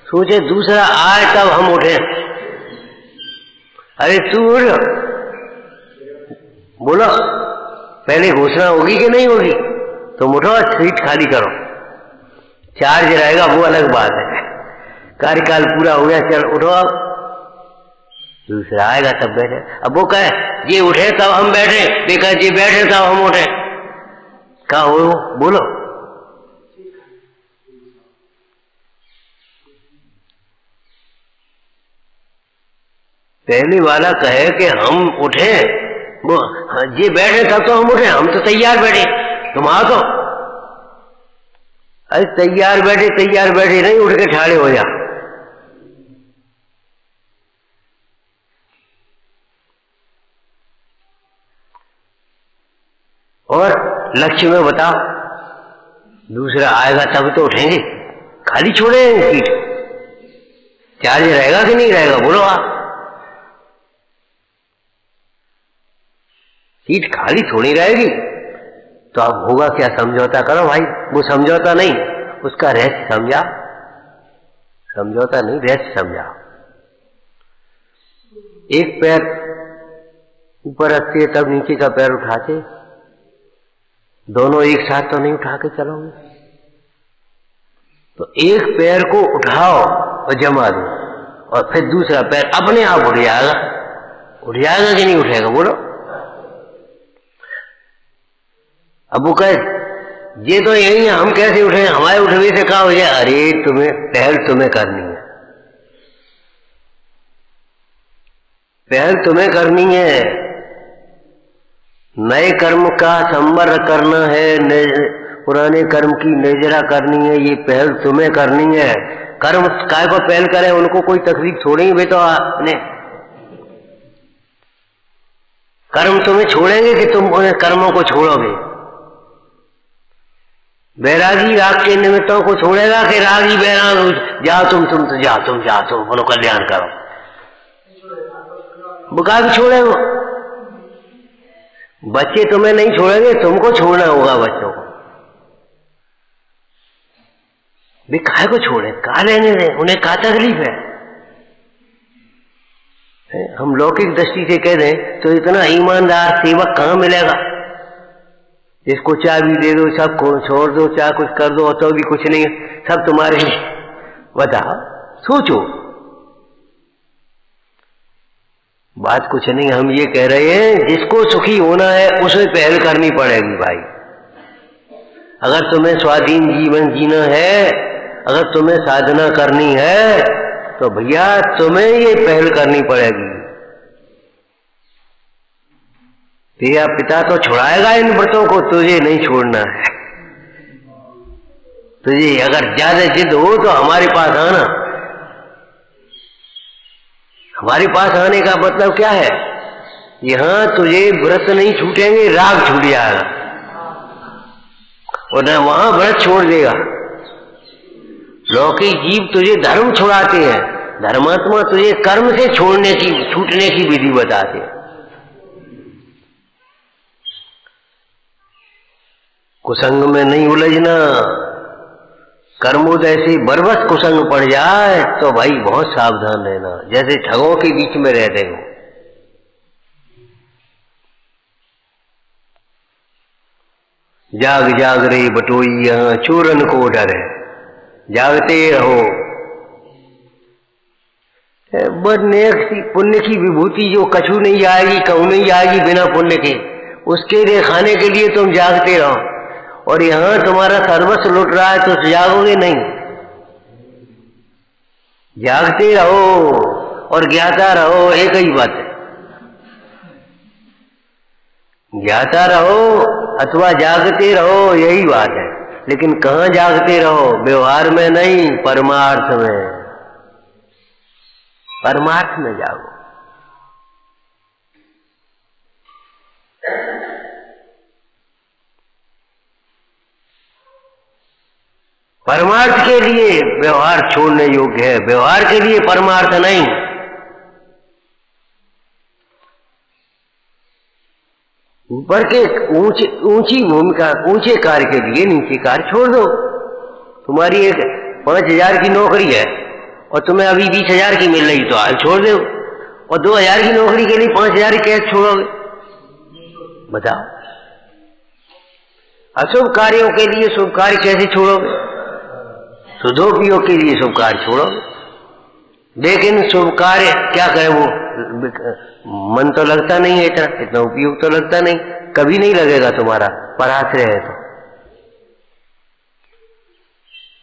Speaker 1: सोचे दूसरा आए तब हम उठे। अरे तू उठ, बोलो पहले घोषणा होगी कि नहीं होगी? तुम उठो, सीट खाली करो, चार्ज रहेगा वो अलग बात है। कार्यकाल पूरा हो गया, चल उठो, अब दूसरा आएगा तब बैठे। अब वो कहे ये उठे तब हम बैठे, देखा जी बैठे तब हम उठे। कहा हो? बोलो। पहले वाला कहे कि हम उठे, वो ये बैठे तब तो हम उठे, हम तो तैयार बैठे, तुम आओ तो। अरे तैयार बैठे नहीं, उठ के ठाड़े हो जा। और लक्ष्य में बताओ, दूसरा आएगा तब तो उठेंगे, खाली छोड़ेंगे सीट? चार्ज रहेगा कि नहीं रहेगा बोलो आप? सीट खाली थोड़ी रहेगी। तो अब होगा क्या? समझौता करो भाई। वो समझौता नहीं, उसका रहस्य समझा। समझौता नहीं, रहस्य समझा। एक पैर ऊपर रखते है तब नीचे का पैर उठाते, दोनों एक साथ तो नहीं उठा के चलोगे। तो एक पैर को उठाओ और जमा दो, और फिर दूसरा पैर अपने आप उठ जाएगा। उठ जाएगा कि नहीं उठेगा बोलो? अब वो कहे ये तो यही है, हम कैसे उठे? हमारे उठने से कहा हो जाए, अरे तुम्हें पहल तुम्हें करनी है, पहल तुम्हें करनी है। नए कर्म का संवर करना है, पुराने कर्म की निर्जरा करनी है, ये पहल तुम्हें करनी है। कर्म काय को पहल करे, उनको कोई तकलीफ छोड़ेंगे वे तो आपने? कर्म तुम्हें छोड़ेंगे कि तुम उन्हें कर्मों को छोड़ोगे? बैरागी राग के निमित्तों को छोड़ेगा कि रागी बैराग जाओ तुम तो जाओ तुम अपनो कल्याण करो, बुका भी छोड़ेगा? बच्चे तुम्हें नहीं छोड़ेंगे, तुमको छोड़ना होगा बच्चों को। वे काहे को छोड़े? कहा लेने दें, उन्हें क्या तकलीफ है? हम लौकिक दृष्टि से कह दें तो इतना ईमानदार सेवक कहाँ मिलेगा? जिसको चाबी दे दो, सब छोड़ दो, चाहे कुछ कर दो, तो भी कुछ नहीं, सब तुम्हारे लिए। बताओ, सोचो, बात कुछ नहीं। हम ये कह रहे हैं जिसको सुखी होना है उसे पहल करनी पड़ेगी भाई। अगर तुम्हें स्वाधीन जीवन जीना है, अगर तुम्हें साधना करनी है, तो भैया तुम्हें ये पहल करनी पड़ेगी। तेरा पिता तो छुड़ाएगा इन व्रतों को, तुझे नहीं छोड़ना है। तुझे अगर ज्यादा जिद हो तो हमारे पास आना। हमारे पास आने का मतलब क्या है? यहां तुझे व्रत नहीं छूटेंगे, राग छूट जाएगा, और न वहां व्रत छोड़ देगा। लौकिक जीव तुझे धर्म छुड़ाते हैं, धर्मात्मा तुझे कर्म से छूटने की विधि बताते हैं। कुसंग में नहीं उलझना। कर्मोदय से बरबस कुसंग पड़ जाए तो भाई बहुत सावधान रहना, जैसे ठगों के बीच में रहते हो। जाग जाग रे बटोइया, चोरन को डर है, जागते रहो। पुण्य की विभूति जो कछु नहीं जाएगी, कहूं नहीं जाएगी बिना पुण्य के, उसके लिए खाने के लिए तुम जागते रहो। और यहां तुम्हारा सर्वस्व लुट रहा है तो जागोगे नहीं। जागते रहो और ज्ञाता रहो, एक ही बात है। ज्ञाता रहो अथवा जागते रहो, यही बात है। लेकिन कहां जागते रहो? व्यवहार में नहीं, परमार्थ में। परमार्थ में जागो। परमार्थ के लिए व्यवहार छोड़ने योग्य है, व्यवहार के लिए परमार्थ नहीं। ऊपर के ऊंची भूमिका, ऊंचे कार्य के लिए नीचे कार्य छोड़ दो। तुम्हारी एक 5,000 की नौकरी है और तुम्हें अभी 20,000 की मिल रही, तो आज छोड़ दो। और 2,000 की नौकरी के लिए 5,000 कैसे छोड़ोगे? बताओ। अशुभ कार्यों के लिए शुभ कार्य कैसे छोड़ोगे? शुद्धोपयोग के लिए शुभ कार्य छोड़ोगे। लेकिन शुभ कार्य क्या करे, वो मन तो लगता नहीं है, इतना उपयोग तो लगता नहीं, कभी नहीं लगेगा तुम्हारा पराश्रय है तो।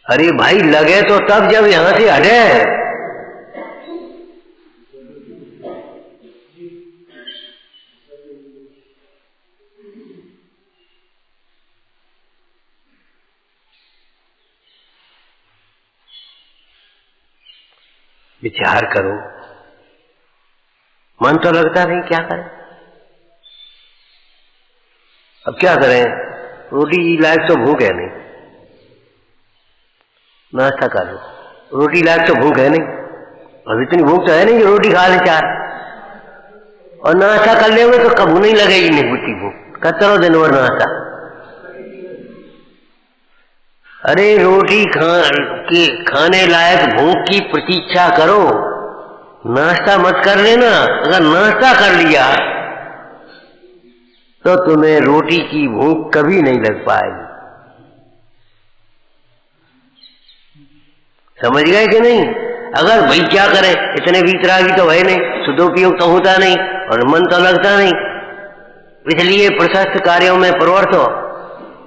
Speaker 1: अरे भाई लगे तो तब जब यहां से हटे। विचार करो। मन तो लगता नहीं, क्या करें? अब क्या करें? रोटी लायक तो भूख है नहीं, नाश्ता कर लो। रोटी लायक तो भूख है नहीं, अब इतनी भूख तो है नहीं कि रोटी खा ले चार, और नाश्ता कर लेंगे तो कभी नहीं लगेगी नहीं बुद्धि भूख, करते रहो दिन भर नाश्ता। अरे रोटी खाने लायक भूख की प्रतीक्षा करो, नाश्ता मत कर लेना। अगर नाश्ता कर लिया तो तुम्हें रोटी की भूख कभी नहीं लग पाएगी। समझ गए कि नहीं? अगर भाई क्या करें, इतने वीतरागी तो है नहीं, सदुपयोग तो होता नहीं और मन तो लगता नहीं, इसलिए प्रशस्त कार्यों में प्रवृत्त हो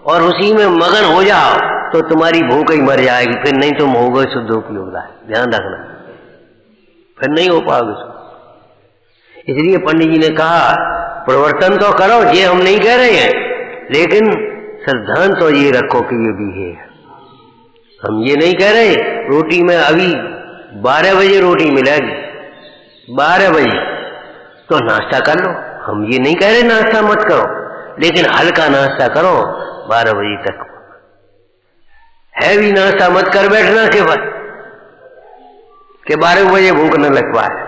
Speaker 1: और उसी में मगन हो जाओ तो तुम्हारी भूख ही मर जाएगी, फिर नहीं तुम होगे शुद्धोपयोग। ध्यान रखना, फिर नहीं हो पाओगे। इसलिए पंडित जी ने कहा प्रवर्तन तो करो, ये हम नहीं कह रहे हैं, लेकिन सिद्धांत तो ये रखो कि ये भी है। हम ये नहीं कह रहे रोटी में अभी 12 बजे रोटी मिलेगी, 12 बजे तो नाश्ता कर लो। हम ये नहीं कह रहे नाश्ता मत करो, लेकिन हल्का नाश्ता करो 12 बजे तक। हैवी नाश्ता मत कर बैठना केवल कि 12 बजे भूख न लग पाए।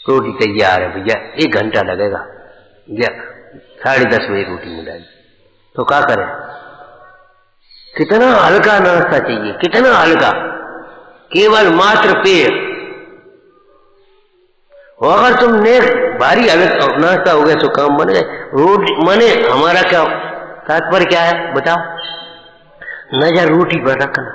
Speaker 1: रोटी तैयार है भैया, 1 घंटा लगेगा, 10:30 बजे रोटी मिलेगी, तो क्या करें? कितना हल्का नाश्ता चाहिए, कितना हल्का, केवल मात्र पेट। और अगर तुमने भारी हल्का नाश्ता हो गया तो काम बन गए। रोटी माने हमारा क्या तात्पर्य क्या है बताओ? नजर रोटी पर रखना,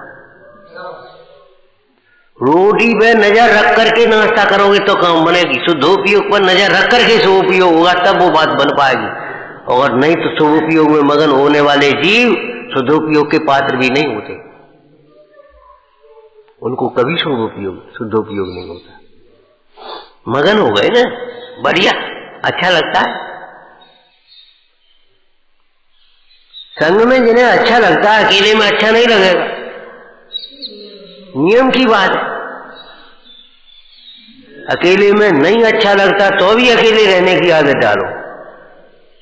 Speaker 1: रोटी पे नजर रख करके नाश्ता करोगे तो काम बनेगी। शुद्धोपयोग पर नजर रख करके शुभोपयोग होगा, तब वो बात बन पाएगी। और नहीं तो शुभोपयोग में मगन होने वाले जीव शुद्धोपयोग के पात्र भी नहीं होते, उनको कभी शुद्धोपयोग नहीं होता। मगन हो गए ना, बढ़िया, अच्छा लगता है। संग में जिन्हें अच्छा लगता है, अकेले में अच्छा नहीं लगेगा, नियम की बात है। अकेले में नहीं अच्छा लगता तो भी अकेले रहने की आदत डालो।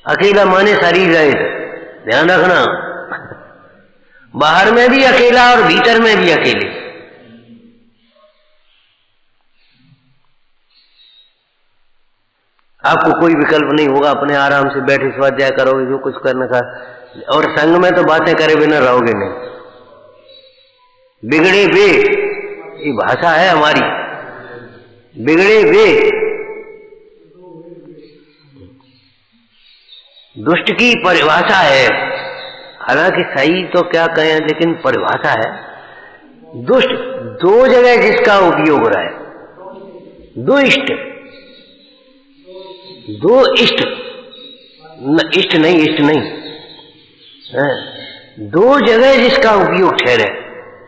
Speaker 1: अकेला माने शरीर रहे, ध्यान रखना, बाहर में भी अकेला और भीतर में भी अकेले। आपको कोई विकल्प नहीं होगा, अपने आराम से बैठे स्वाध्याय करोगे, जो कुछ करने का, और संग में तो बातें करे बिना रहोगे नहीं। बिगड़े वे, ये भाषा है हमारी, बिगड़े वे, दुष्ट की परिभाषा है। हालांकि सही तो क्या कहें, लेकिन परिभाषा है। दुष्ट दो जगह जिसका उपयोग हो रहा है, दुष्ट, दो इष्ट, इष्ट नहीं, दो जगह जिसका उपयोग ठहरे,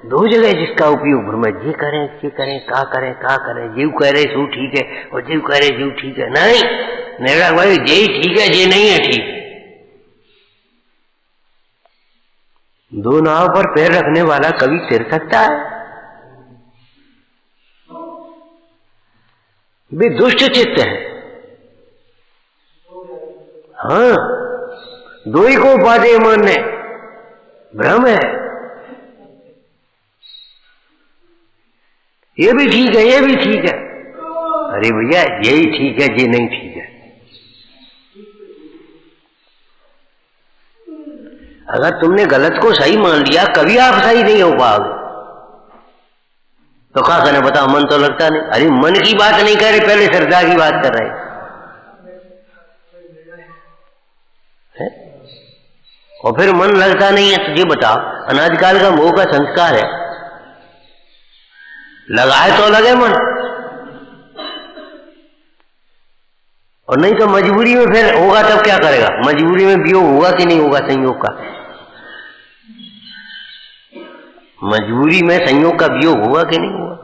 Speaker 1: दो जगह जिसका उपयोग भ्रम, ये करें का करें, जीव कह रहे सू ठीक है और जीव कह रहे जीव ठीक है, नहीं मेरा भाई ये ठीक है, ये नहीं है ठीक। दो नाव पर पैर रखने वाला कभी तैर सकता है? वे दुष्ट चित्त है। हाँ, दो ही को उपादेय मानने भ्रम है। ये भी ठीक है, ये भी ठीक है, अरे भैया यही ठीक है, ये नहीं ठीक है। अगर तुमने गलत को सही मान लिया, कभी आप सही नहीं हो पाओगे। तो क्या करें बताओ? मन तो लगता नहीं। अरे मन की बात नहीं कर रहे, पहले श्रद्धा की बात कर रहे हैं। और फिर मन लगता नहीं है, तुझे बताओ, अनादिकाल का मोह का संस्कार है, लगाए तो लगे मन, और नहीं तो मजबूरी में फिर होगा तब क्या करेगा? मजबूरी में वियोग होगा कि नहीं होगा संयोग का? मजबूरी में संयोग का वियोग होगा कि नहीं होगा?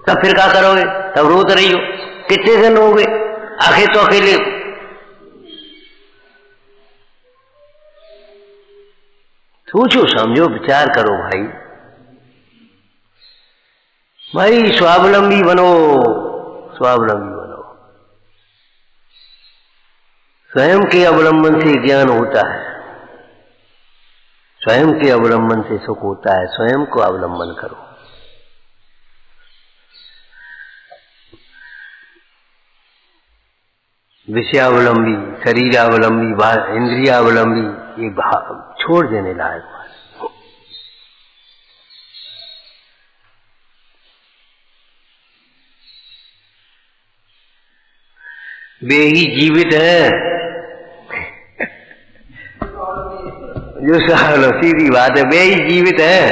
Speaker 1: तब फिर क्या करोगे? तब रोत रही हो, कितने दिन रोगे? आखिर तो अकेले। सोचो समझो विचार करो भाई। भाई स्वावलंबी बनो, स्वावलंबी बनो। स्वयं के अवलंबन से ज्ञान होता है, स्वयं के अवलंबन से सुख होता है। स्वयं को अवलंबन करो। विषयावलंबी, शरीरावलंबी, इंद्रियावलंबी, ये छोड़ देने लायक बात। वे ही जीवित है जो सीधी बात है, वे ही जीवित है।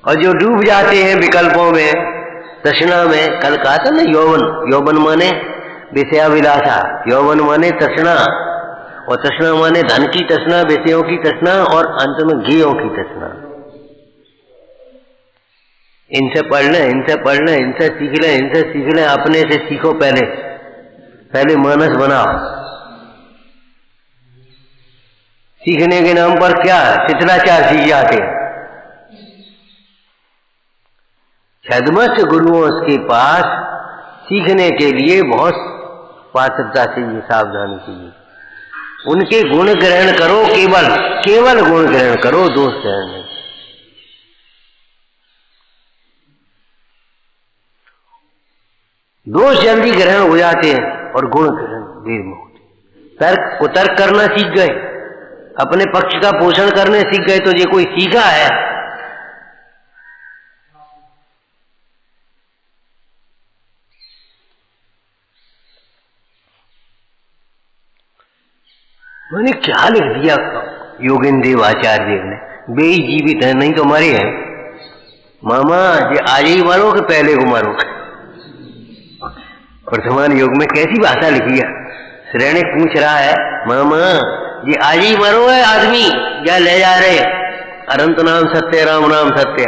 Speaker 1: और जो डूब जाते हैं विकल्पों में, तृष्णा में। कल कहा था ना यौवन, यौवन माने विषयाभिलाषा, यौवन माने तृष्णा, और तृष्णा माने धन की तृष्णा, विषयों की तृष्णा, और अंत में गेयों की तृष्णा। इनसे पढ़ लें, इनसे पढ़ लें, इनसे सीख लें, इनसे सीख लें। अपने से सीखो, पहले मानस बनाओ। सीखने के नाम पर क्या शिथिलाचार सीख जाते। छद्मस्थ गुरुओं के पास सीखने के लिए बहुत पात्रता चाहिए, सावधानी चाहिए। उनके गुण ग्रहण करो, केवल गुण ग्रहण करो, दोष ग्रहण नहीं। दोष जल्दी ग्रहण हो जाते हैं और गुण ग्रहण देर में होते। तर्क करना सीख गए, अपने पक्ष का पोषण करने सीख गए, तो ये कोई सीखा है? मैंने क्या लिख दिया योगेंद्र देव आचार्य ने, वे ही जीवित है, नहीं तो मरे हैं। मामा ये आज ही मरो कि पहले को मरो? वर्तमान योग में कैसी भाषा लिखी है। श्रेणी पूछ रहा है, मामा ये आज ही मरो है आदमी, या ले जा रहे अनंत नाम सत्य, राम नाम सत्य,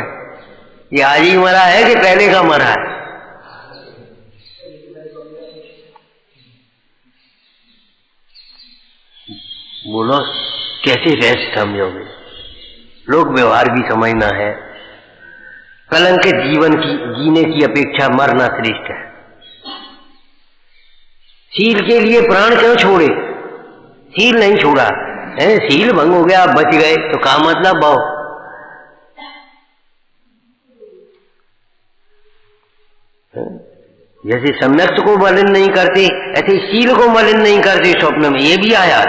Speaker 1: ये आज ही मरा है कि पहले का मरा है? बोलो कैसे रहस्य समझोगे? लोक व्यवहार भी समझना है। कलंकित जीवन की जीने की अपेक्षा मरना श्रेष्ठ है। सील के लिए प्राण क्यों छोड़े? सील नहीं छोड़ा है, सील भंग हो गया, आप बच गए, तो क्या मतलब भाव? जैसे सम्यक्त को मलिन नहीं करते, ऐसे सील को मलिन नहीं करते। स्वप्न में ये भी आया,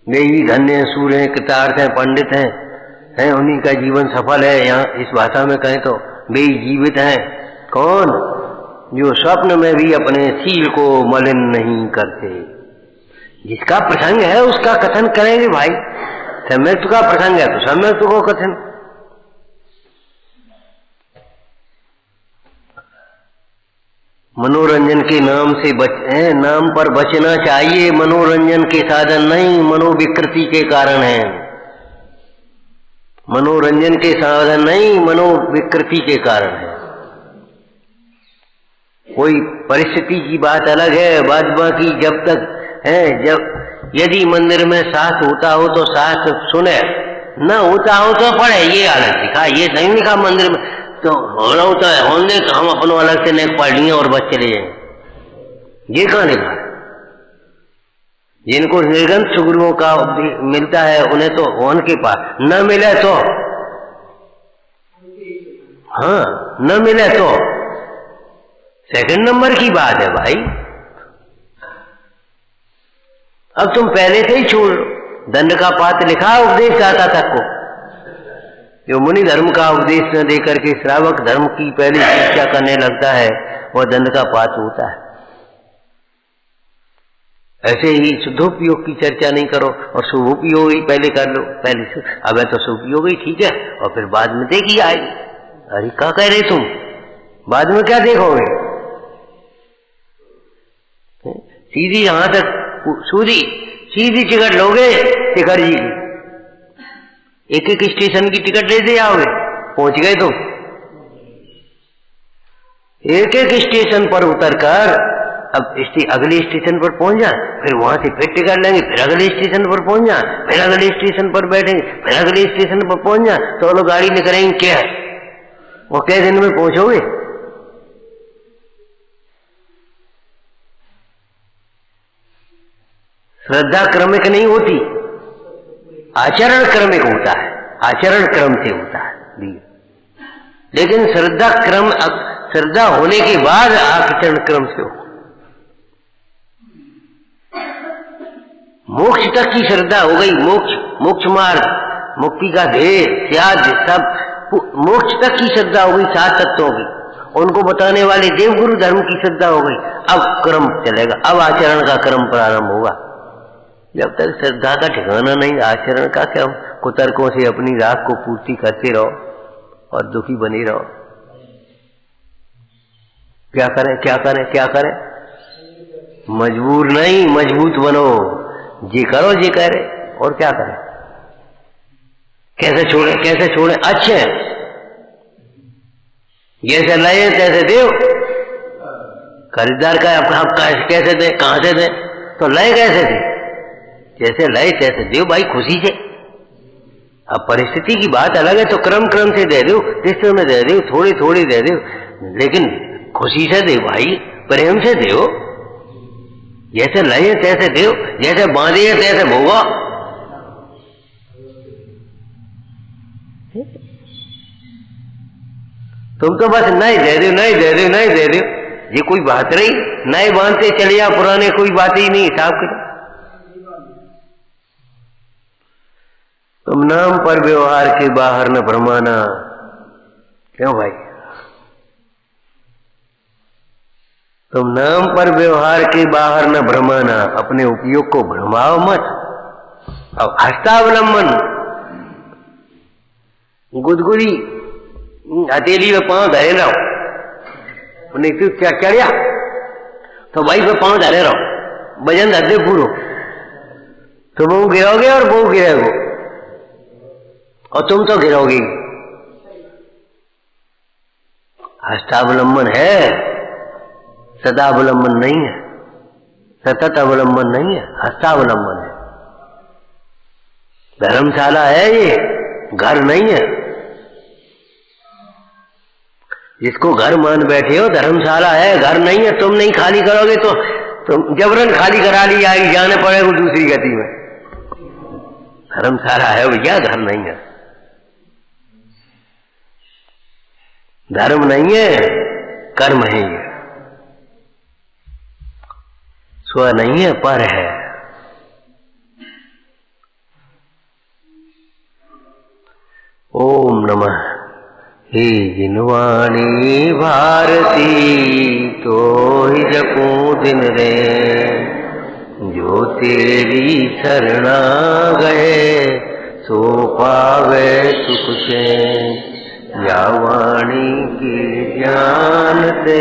Speaker 1: वे ही धन्य हैं, सूर्य हैं, कृतार्थ हैं, पंडित हैं, उन्हीं का जीवन सफल है। यहाँ इस भाषा में कहें तो वे ही जीवित हैं। कौन? जो स्वप्न में भी अपने सील को मलिन नहीं करते। जिसका प्रसंग है उसका कथन करेंगे भाई। सम्यक्त का प्रसंग है तो सम्यक्त को कथन। मनोरंजन के नाम से नाम पर बचना चाहिए। मनोरंजन के साधन नहीं, मनोविकृति के कारण है। मनोरंजन के साधन नहीं, मनोविकृति के कारण है। कोई परिस्थिति की बात अलग है, बाद बाकी जब तक है, जब यदि मंदिर में शास्त्र होता हो तो शास्त्र सुने, न होता हो तो पढ़े, ये अलग लिखा। ये नहीं लिखा मंदिर में तो होना होता है, होने तो हम अपनों अलग से नेक पढ़ लिए और बच चले जाएंगे। ये कहाँ लिखा? जिनको निर्गंत सुगुरुओं का मिलता है उन्हें तो उनके पास न मिले तो, हाँ न मिले तो सेकंड नंबर की बात है भाई। अब तुम पहले से ही छोड़, दंड का पात्र लिखा उपदेश दाता तक को। जो मुनि धर्म का उपदेश न देकर के श्रावक धर्म की पहली शिक्षा करने लगता है वह दंड का पात्र होता है। ऐसे ही शुद्धोपयोग की चर्चा नहीं करो और शुभोपयोग ही पहले कर लो। पहले से अब है तो शुभोपयोग ही ठीक है, और फिर बाद में देखी आएगी। अरे क्या कह रहे तुम? बाद में क्या देखोगे? सीधी यहां तक सीधी टिकट लोगे शिखर जी की, एक एक स्टेशन की टिकट लेते जाओगे, पहुंच गए तुम। एक एक स्टेशन पर उतरकर अब अगले स्टेशन पर पहुंच जाए, फिर वहां से फिर टिकट लेंगे, फिर अगले स्टेशन पर पहुंच जाए, फिर अगले स्टेशन पर बैठेंगे, फिर अगले स्टेशन पर पहुंच जाए, तो लोग गाड़ी निकलेंगे क्या है, वो कै दिन में पहुंचोगे? श्रद्धा क्रमिक नहीं होती, आचरण क्रमिक होता है, आचरण क्रम से होता है। लेकिन श्रद्धा होने के बाद आचरण क्रम से हो। मोक्ष तक की श्रद्धा हो गई, मोक्ष मार्ग, मुक्ति का ध्येय त्याग सब मोक्ष तक की श्रद्धा हो गई, 7 तत्वों की, उनको बताने वाले देवगुरु धर्म की श्रद्धा हो गई। अब क्रम चलेगा, अब आचरण का क्रम प्रारंभ होगा। जब तक श्रद्धा का ठिकाना नहीं, आचरण का क्या, कुतर्कों से अपनी राख को पूर्ति करते रहो और दुखी बने रहो। क्या करें क्या करें क्या करें? मजबूर नहीं, मजबूत बनो, जी करो जी करे, और क्या करें? कैसे छोड़े कैसे छोड़े? अच्छे जैसे लाए तैसे दे, खरीदार का हक कैसे दे, कहां से दे, तो लय कैसे दे? जैसे लय तैसे दो भाई, खुशी से। अब परिस्थिति की बात अलग है, तो क्रम से दे दो, रिश्ते में दे दो, थोड़ी थोड़ी दे दो, लेकिन खुशी से दे भाई, प्रेम से दो। जैसे लय तैसे दो, जैसे बांधे तैसे भोगा। तुम तो बस नहीं दे दो, नहीं दे दो, नहीं दे दो, ये कोई बात रही? नए बांधते चले जा, पुराने कोई बात ही नहीं। हिसाब के तुम नाम पर व्यवहार के बाहर न भ्रमाना। क्यों भाई? तुम नाम पर व्यवहार के बाहर न भ्रमाना, अपने उपयोग को भ्रमाओ मत। अब हस्तावलंबन, गुदगुदी हथेली में पांव धरे रहो, नहीं तो क्या चढ़िया तो भाई पे पांव धरे रहो, वजन धर दे पूरो, तुम वो गिरोगे और वो गिरेगो, और तुम तो गिरोगे। हस्तावलंबन है, सदावलंबन नहीं है, सतत अवलंबन नहीं है, हस्तावलंबन है। धर्मशाला है ये, घर नहीं है। जिसको घर मान बैठे हो, धर्मशाला है, घर नहीं है। तुम नहीं खाली करोगे तो तुम जबरन खाली करा ली जाएगी, जाने पड़ेगा दूसरी गति में। धर्मशाला है भैया, घर नहीं है। धर्म नहीं है, कर्म है ये, स्व नहीं है, पर है। ओम नमः। हे जिनवाणी भारती, तो ही जपूं दिन रे, जो तेरी शरणा गए, सो पावे सुख से। या वाणी के ज्ञान से